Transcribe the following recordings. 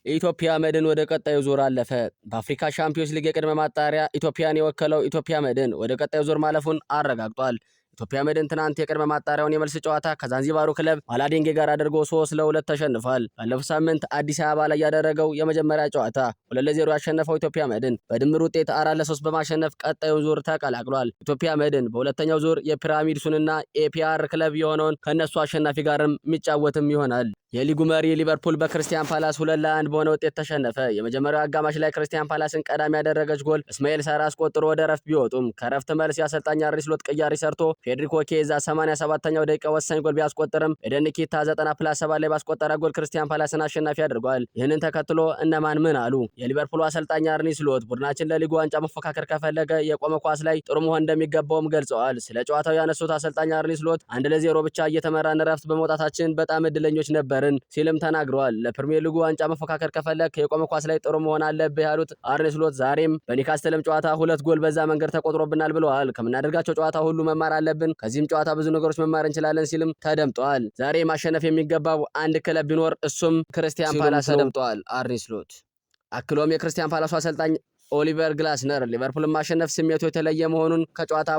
ኢትዮጵያ መድን ወደ ቀጣዩ ዙር አለፈ። በአፍሪካ ሻምፒዮንስ ሊግ የቅድመ ማጣሪያ ኢትዮጵያን የወከለው ኢትዮጵያ መድን ወደ ቀጣዩ ዙር ማለፉን አረጋግጧል። ኢትዮጵያ መድን ትናንት የቅድመ ማጣሪያውን የመልስ ጨዋታ ከዛንዚባሩ ክለብ ማላዴንጌ ጋር አድርጎ 3-2 ተሸንፏል። ባለፈው ሳምንት አዲስ አበባ ላይ ያደረገው የመጀመሪያ ጨዋታ 2-0 ያሸነፈው ኢትዮጵያ መድን በድምር ውጤት 4-3 በማሸነፍ ቀጣዩን ዙር ተቀላቅሏል። ኢትዮጵያ መድን በሁለተኛው ዙር የፒራሚድሱንና ኤፒአር ክለብ የሆነውን ከነሱ አሸናፊ ጋርም የሚጫወትም ይሆናል። የሊጉ መሪ ሊቨርፑል በክርስቲያን ፓላስ 2-1 በሆነ ውጤት ተሸነፈ። የመጀመሪያው አጋማሽ ላይ ክርስቲያን ፓላስን ቀዳሚ ያደረገች ጎል እስማኤል ሳራ አስቆጥሮ ወደ ረፍት ቢወጡም ከረፍት መልስ የአሰልጣኝ አርነ ስሎት ቅያሪ ሰርቶ ፌዴሪኮ ኬዛ 87ኛው ደቂቃ ወሳኝ ጎል ቢያስቆጥርም ኤደን ኒኬታ 90+7 ላይ ባስቆጠረ ጎል ክርስቲያን ፓላስን አሸናፊ አድርጓል። ይህንን ተከትሎ እነማን ምን አሉ? የሊቨርፑሉ አሰልጣኝ አርነ ስሎት ቡድናችን ለሊጉ ዋንጫ መፎካከር ከፈለገ የቆመ ኳስ ላይ ጥሩ መሆን እንደሚገባውም ገልጸዋል። ስለ ጨዋታው ያነሱት አሰልጣኝ አርነ ስሎት 1-0 ብቻ እየተመራን ረፍት በመውጣታችን በጣም እድለኞች ነበርን ሲልም ተናግረዋል። ለፕሪሚየር ሊጉ ዋንጫ መፎካከር ከፈለክ የቆመ ኳስ ላይ ጥሩ መሆን አለብህ ያሉት አርነ ስሎት ዛሬም በኒካስትልም ጨዋታ 2 ጎል በዛ መንገድ ተቆጥሮብናል ብለዋል። ከምናደርጋቸው ጨዋታ ሁሉ መማር አለብን፣ ከዚህም ጨዋታ ብዙ ነገሮች መማር እንችላለን ሲልም ተደምጠዋል። ዛሬ ማሸነፍ የሚገባው አንድ ክለብ ቢኖር እሱም ክርስቲያን ፓላስ ተደምጠዋል አርነ ስሎት። አክሎም የክርስቲያን ፓላሱ አሰልጣኝ ኦሊቨር ግላስነር ሊቨርፑልን ማሸነፍ ስሜቱ የተለየ መሆኑን ከጨዋታ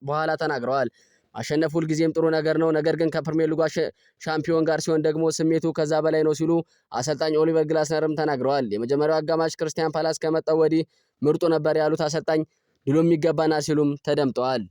በኋላ ተናግረዋል። ማሸነፍ ሁልጊዜም ጥሩ ነገር ነው፣ ነገር ግን ከፕሪሚየር ሊጉ ሻምፒዮን ጋር ሲሆን ደግሞ ስሜቱ ከዛ በላይ ነው ሲሉ አሰልጣኝ ኦሊቨር ግላስነርም ተናግረዋል። የመጀመሪያው አጋማሽ ክርስቲያን ፓላስ ከመጣው ወዲህ ምርጡ ነበር ያሉት አሰልጣኝ ድሉ የሚገባና ሲሉም ተደምጠዋል።